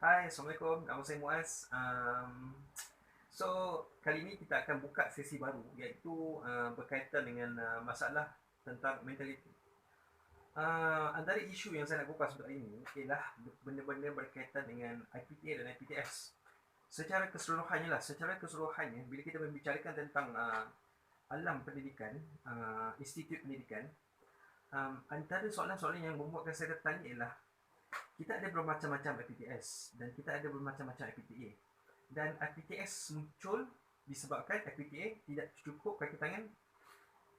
Hai, Assalamualaikum. Nama saya Muaz. So, kali ini kita akan buka sesi baru iaitu berkaitan dengan masalah tentang mentaliti. Antara isu yang saya nak kupas untuk hari ini ialah benda-benda berkaitan dengan IPTA dan IPTS. Secara keseluruhannya, bila kita membicarakan tentang alam pendidikan, institut pendidikan, antara soalan-soalan yang membuatkan saya tertanya ialah kita ada bermacam-macam IPTS dan kita ada bermacam-macam IPTA. Dan IPTS muncul disebabkan IPTA tidak cukup kaki tangan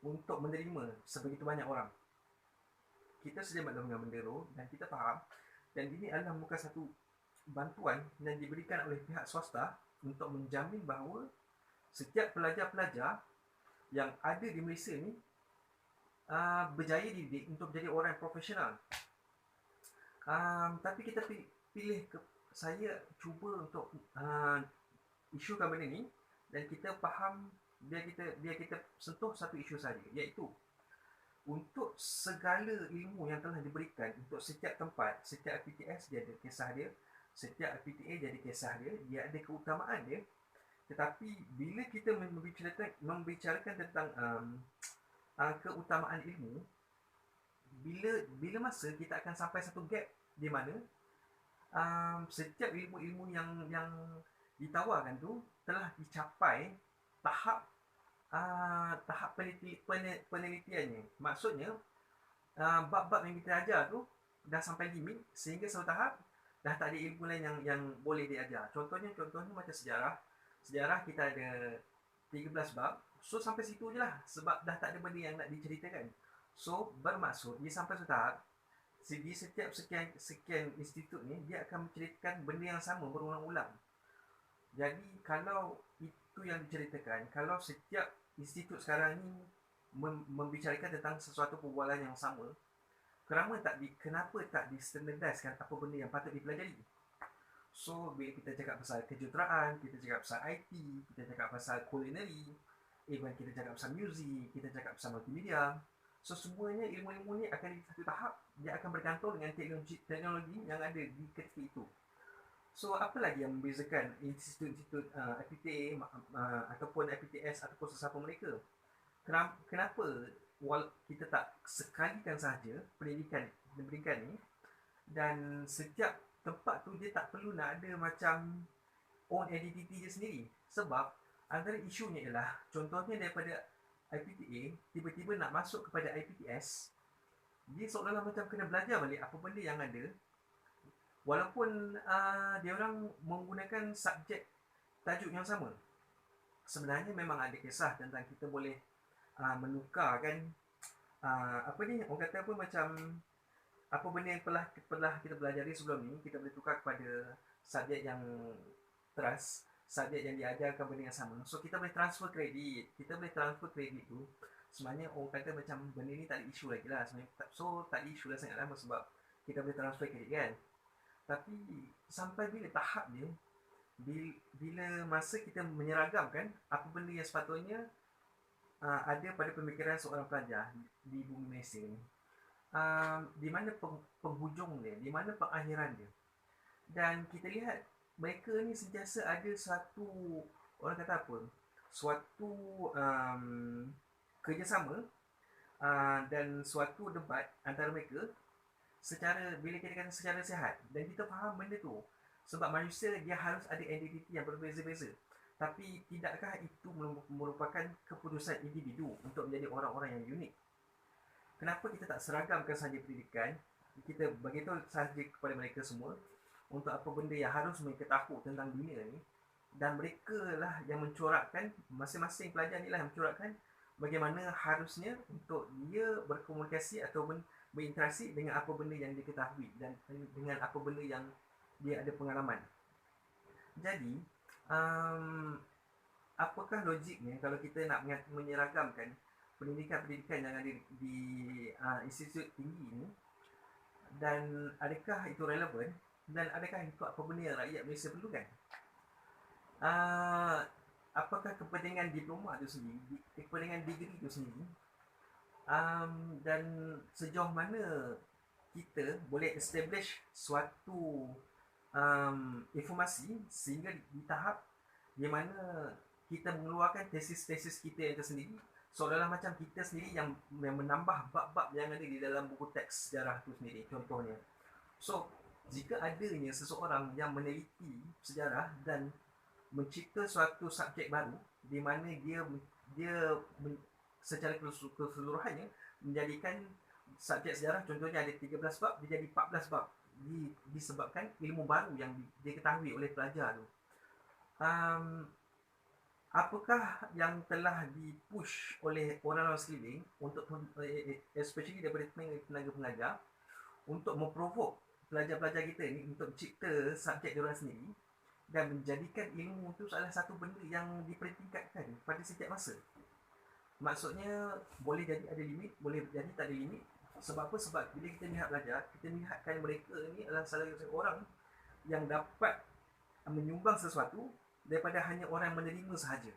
untuk menerima sebegitu banyak orang. Kita sedia maklum dengan benda tu dan kita faham, dan ini adalah bukan satu bantuan yang diberikan oleh pihak swasta untuk menjamin bahawa setiap pelajar-pelajar yang ada di Malaysia ni berjaya dididik untuk menjadi orang yang profesional. Tapi kita pilih saya cuba untuk isukan benda ni, dan kita faham biar kita sentuh satu isu saja, iaitu untuk segala ilmu yang telah diberikan untuk setiap tempat, setiap IPTS dia ada kisah dia, setiap IPTA dia ada kisah dia, dia ada keutamaan dia. Tetapi bila kita membicarakan tentang keutamaan ilmu, bila masa kita akan sampai satu gap di mana setiap ilmu-ilmu yang ditawarkan tu telah dicapai tahap penelitiannya. Maksudnya bab-bab yang kita ajar tu dah sampai limit sehingga suatu tahap dah tak ada ilmu lain yang boleh diajar. Contohnya macam sejarah. Sejarah kita ada 13 bab. So sampai situ je lah, sebab dah tak ada benda yang nak diceritakan. So bermaksud dia sampai suatu tahap di setiap sekian institut ni dia akan menceritakan benda yang sama berulang-ulang. Jadi kalau itu yang diceritakan, kalau setiap institut sekarang ni membicarakan tentang sesuatu perbualan yang sama, kenapa tak di-standardizkan apa benda yang patut dipelajari? So bila kita cakap pasal kejuruteraan, kita cakap pasal IT, kita cakap pasal culinary, even kita cakap pasal muzik, kita cakap pasal multimedia, so semuanya ilmu-ilmu ni akan di satu tahap dia akan bergantung dengan teknologi yang ada di ketika itu. So apa lagi yang membezakan institut-institut IPTA ataupun IPTS ataupun sesiapa mereka? Kenapa kita tak sekalikan sahaja pendidikan ni, dan setiap tempat tu dia tak perlu nak ada macam own identity dia sendiri? Sebab antara isunya ialah, contohnya daripada IPTA tiba-tiba nak masuk kepada IPTS, dia seolah-olah macam kena belajar balik apa benda yang ada, walaupun dia orang menggunakan subjek tajuk yang sama. Sebenarnya memang ada kisah tentang kita boleh menukarkan apa ni orang kata apa, macam apa benda yang telah kita pelajari sebelum ni, kita boleh tukar kepada subjek yang subjek yang diajarkan benda yang sama. So kita boleh transfer kredit. Tu sebenarnya orang kata macam benda ni tak ada isu lagi lah sebenarnya. So tak ada isu lah sangat lama sebab kita boleh transfer kredit kan. Tapi sampai bila tahap dia, bila masa kita menyeragamkan apa benda yang sepatutnya ada pada pemikiran seorang pelajar di bumi Malaysia ni, di mana penghujung dia, di mana pengakhiran dia. Dan kita lihat mereka ni sentiasa ada satu, orang kata apa, suatu kerjasama dan suatu debat antara mereka bila kita kata secara sihat. Dan kita faham benda tu sebab manusia dia harus ada identiti yang berbeza-beza. Tapi tidakkah itu merupakan keputusan individu untuk menjadi orang-orang yang unik? Kenapa kita tak seragamkan sahaja pendidikan, kita beritahu sahaja kepada mereka semua untuk apa benda yang harus mereka tahu tentang dunia ni, dan mereka lah yang mencorakkan, masing-masing pelajar ni lah yang mencorakkan bagaimana harusnya untuk dia berkomunikasi atau berinteraksi dengan apa benda yang dia ketahui dan dengan apa benda yang dia ada pengalaman. Jadi apakah logiknya kalau kita nak menyeragamkan pendidikan yang ada di institut tinggi ni, dan adakah itu relevan, dan adakah itu apa benda yang rakyat Malaysia perlukan? Apakah kepentingan diploma itu sendiri, kepentingan degree itu sendiri, dan sejauh mana kita boleh establish suatu informasi sehingga di tahap di mana kita mengeluarkan tesis-tesis kita yang tersendiri, seolah-olah macam kita sendiri yang menambah bab-bab yang ada di dalam buku teks sejarah itu sendiri contohnya. So jika adanya seseorang yang meneliti sejarah dan mencipta suatu subjek baru di mana dia secara keseluruhannya menjadikan subjek sejarah, contohnya ada 13 bab dia jadi 14 bab, disebabkan ilmu baru yang diketahui oleh pelajar tu. um, Apakah yang telah dipush oleh orang-orang sekeliling untuk especially daripada tenaga pengajar untuk memprovok pelajar-pelajar kita ni untuk cipta subjek diorang sendiri dan menjadikan ilmu tu salah satu benda yang dipertingkatkan pada setiap masa. Maksudnya boleh jadi ada limit, boleh jadi tak ada limit. Sebab apa? Sebab bila kita lihat pelajar, kita lihatkan mereka ni adalah salah satu orang yang dapat menyumbang sesuatu daripada hanya orang yang menerima sahaja.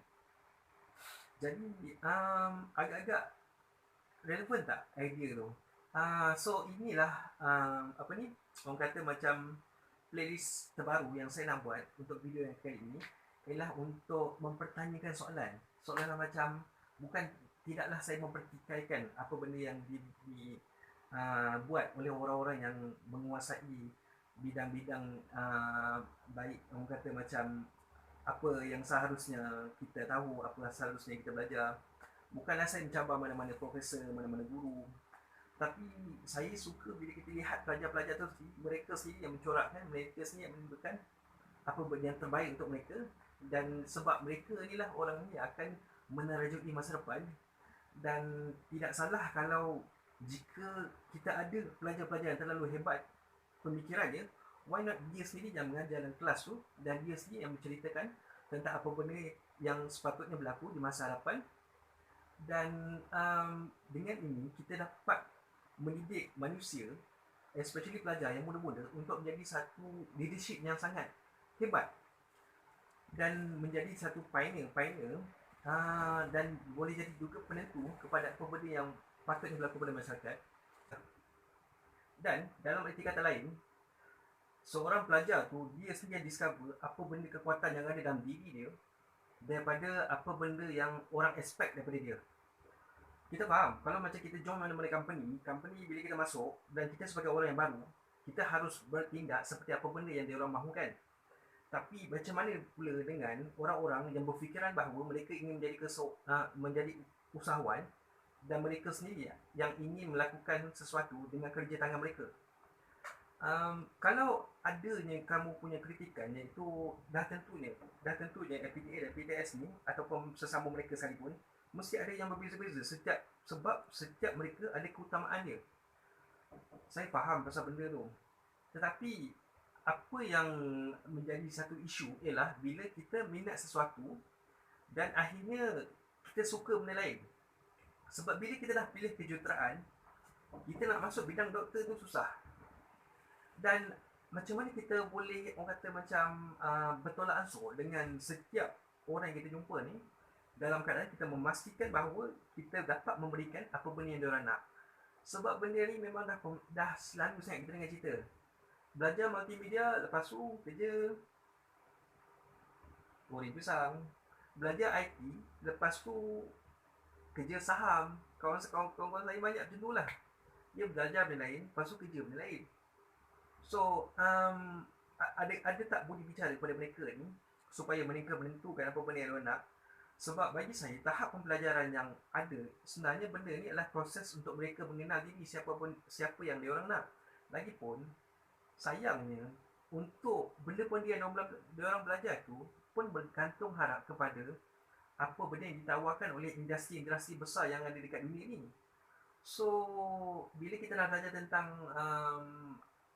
Jadi agak-agak relevan tak idea tu? So inilah apa ni, orang kata macam playlist terbaru yang saya nak buat untuk video yang kali ini ialah untuk mempertanyakan soalan. Soalan macam bukan, tidaklah saya mempertikaikan apa benda yang buat oleh orang-orang yang menguasai bidang-bidang baik, orang kata macam apa yang seharusnya kita tahu, apa seharusnya kita belajar. Bukanlah saya mencabar mana-mana profesor, mana-mana guru, tapi saya suka bila kita lihat pelajar-pelajar tu, mereka sendiri yang mencorakkan, mereka sendiri yang menentukan apa benda yang terbaik untuk mereka. Dan sebab mereka inilah orang ni akan menerajui masa depan. Dan tidak salah kalau jika kita ada pelajar-pelajar yang terlalu hebat pemikirannya, why not dia sendiri yang mengajar dalam kelas tu dan dia sendiri yang menceritakan tentang apa benda yang sepatutnya berlaku di masa hadapan. Dan dengan ini kita dapat mendidik manusia, especially pelajar yang muda-muda, untuk menjadi satu leadership yang sangat hebat dan menjadi satu pioneer dan boleh jadi juga penentu kepada apa benda yang patutnya berlaku pada masyarakat. Dan dalam erti kata lain, seorang pelajar tu dia sendiri discover apa benda kekuatan yang ada dalam diri dia daripada apa benda yang orang expect daripada dia. Kita faham, kalau macam kita join mana-mana company bila kita masuk dan kita sebagai orang yang baru, kita harus bertindak seperti apa benda yang diorang mahukan. Tapi macam mana pula dengan orang-orang yang berfikiran bahawa mereka ingin menjadi usahawan dan mereka sendiri yang ingin melakukan sesuatu dengan kerja tangan mereka. Kalau adanya kamu punya kritikan, iaitu dah tentunya FPDA dan PTS ni ataupun sesama mereka sekalipun mesti ada yang berbeza-beza, sebab setiap mereka ada keutamaan dia. Saya faham pasal benda tu. Tetapi apa yang menjadi satu isu ialah bila kita minat sesuatu dan akhirnya kita suka benda lain. Sebab bila kita dah pilih kejuruteraan, kita nak masuk bidang doktor tu susah. Dan macam mana kita boleh, orang kata macam bertolak ansur dengan setiap orang yang kita jumpa ni, dalam keadaan kita memastikan bahawa kita dapat memberikan apa benda yang diorang nak. Sebab benda ni memang dah selalu sangat kita dengar cerita. Belajar multimedia, lepas tu kerja goreng pisang. Belajar IT, lepas tu kerja saham. Kawan-kawan saya banyak macam tu lah. Dia belajar benda lain, lepas tu kerja benda lain. So, ada tak budi bicara kepada mereka ni supaya mereka menentukan apa benda yang diorang nak. Sebab bagi saya, tahap pembelajaran yang ada, sebenarnya benda ni adalah proses untuk mereka mengenal diri siapa yang diorang nak. Lagipun, sayangnya, untuk benda pun yang diorang belajar tu pun bergantung harap kepada apa benda yang ditawarkan oleh industri-industri besar yang ada dekat dunia ni. So, bila kita nak belajar tentang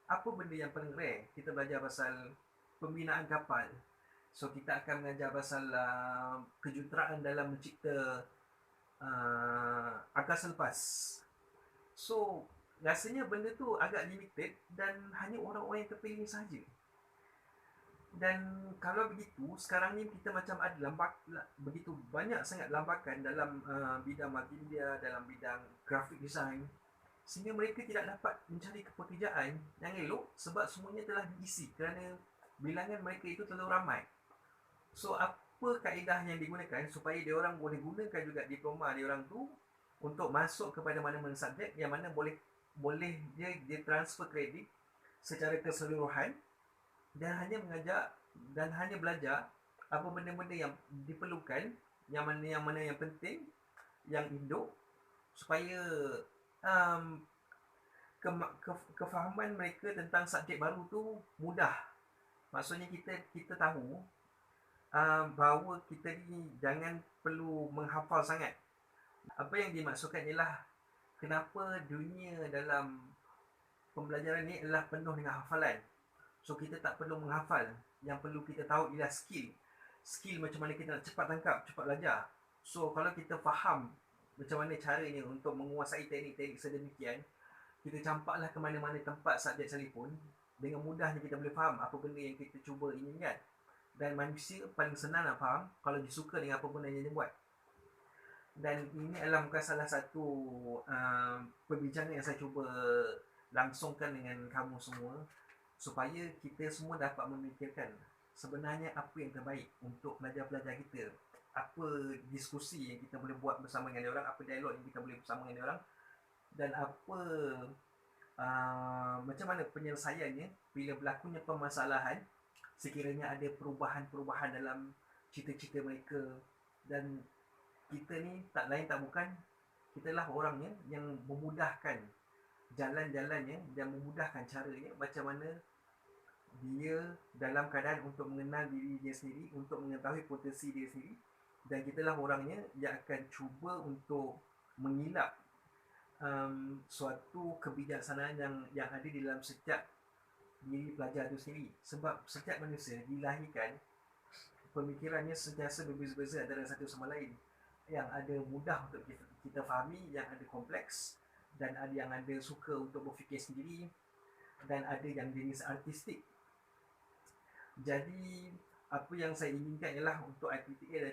apa benda yang paling rare, kita belajar pasal pembinaan kapal. So kita akan mengajar pasal kejuruteraan dalam mencipta angkasa lepas. So rasanya benda tu agak limited dan hanya orang-orang yang terpilih sahaja. Dan kalau begitu, sekarang ni kita macam ada begitu banyak sangat lambakan dalam bidang multimedia, dalam bidang graphic design. sehingga mereka tidak dapat mencari pekerjaan yang elok sebab semuanya telah diisi kerana bilangan mereka itu terlalu ramai. So apa kaedah yang digunakan supaya dia orang boleh gunakan juga diploma dia orang tu untuk masuk kepada mana-mana subjek yang mana boleh dia transfer kredit secara keseluruhan dan hanya mengajar dan hanya belajar apa benda-benda yang diperlukan, yang mana yang penting, yang induk, supaya um, kefahaman mereka tentang subjek baru tu mudah. Maksudnya kita tahu bahawa kita ni jangan perlu menghafal sangat. Apa yang dimaksudkan ialah kenapa dunia dalam pembelajaran ni adalah penuh dengan hafalan. So kita tak perlu menghafal. Yang perlu kita tahu ialah skill. Skill macam mana kita nak cepat tangkap, cepat belajar. So kalau kita faham macam mana caranya untuk menguasai teknik-teknik sedemikian, kita campaklah ke mana-mana tempat subjek sekalipun, dengan mudahnya kita boleh faham apa benda yang kita cuba inginkan. Dan manusia paling senang nak faham kalau disuka dengan apa benda yang dia buat. Dan ini adalah bukan salah satu perbincangan yang saya cuba langsungkan dengan kamu semua, supaya kita semua dapat memikirkan sebenarnya apa yang terbaik untuk pelajar-pelajar kita, apa diskusi yang kita boleh buat bersama dengan orang, apa dialog yang kita boleh bersama dengan orang, dan apa macam mana penyelesaiannya bila berlakunya permasalahan sekiranya ada perubahan-perubahan dalam cita-cita mereka. Dan kita ni tak lain tak bukan, kita lah orangnya yang memudahkan jalan-jalannya dan memudahkan caranya macam mana dia dalam keadaan untuk mengenal diri dia sendiri, untuk mengetahui potensi dia sendiri. Dan kita lah orangnya yang akan cuba untuk mengilap suatu kebijaksanaan yang ada di dalam setiap diri pelajar itu sendiri. Sebab setiap manusia dilahirkan pemikirannya sentiasa berbeza-beza antara satu sama lain. Yang ada mudah untuk kita fahami, yang ada kompleks, dan ada yang ada suka untuk berfikir sendiri, dan ada yang jenis artistik. Jadi apa yang saya inginkan ialah untuk IPTA dan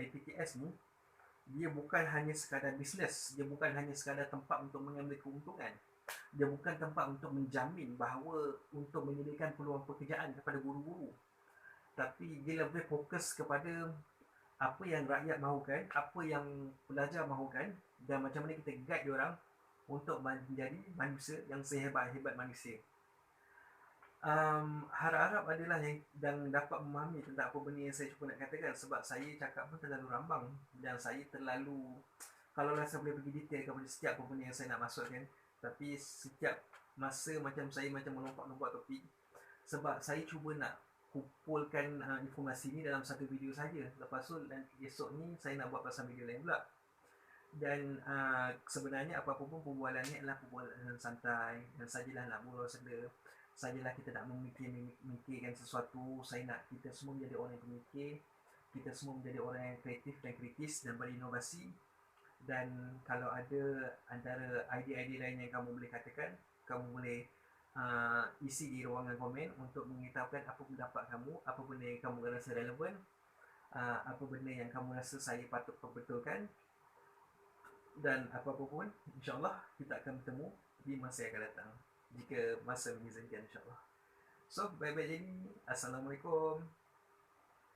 IPTS ni, dia bukan hanya sekadar bisnes, dia bukan hanya sekadar tempat untuk mengambil keuntungan, dia bukan tempat untuk menjamin bahawa untuk menyediakan peluang pekerjaan kepada guru-guru, tapi dia lebih fokus kepada apa yang rakyat mahukan, apa yang pelajar mahukan, dan macam mana kita guide diorang untuk menjadi manusia yang sehebat-hebat manusia. Harap-harap adalah yang dapat memahami tentang apa benda yang saya cuba nak katakan, sebab saya cakap pun terlalu rambang dan saya terlalu, kalau saya boleh pergi detail kepada setiap apa benda yang saya nak masukkan, tapi setiap masa macam saya macam melompat-lompat topik, sebab saya cuba nak kumpulkan informasi ni dalam satu video saja. Lepas tu esok ni saya nak buat pasal video lain pula. Dan sebenarnya apa-apa pun perbualan ni adalah perbualan santai, dan sajalah nak berbual saja. Sajalah kita nak memikirkan sesuatu. Saya nak kita semua menjadi orang yang pemikir, kita semua menjadi orang yang kreatif dan kritis dan berinovasi. Dan kalau ada antara idea-idea lain yang kamu boleh katakan, kamu boleh isi di ruangan komen untuk mengetahukan apa pendapat kamu, apa benda yang kamu rasa relevan, apa benda yang kamu rasa saya patut perbetulkan. Dan apa-apa pun, insyaAllah kita akan bertemu di masa yang akan datang, jika masa mengizinkan, insyaAllah. So, baik-baik jadi. Assalamualaikum.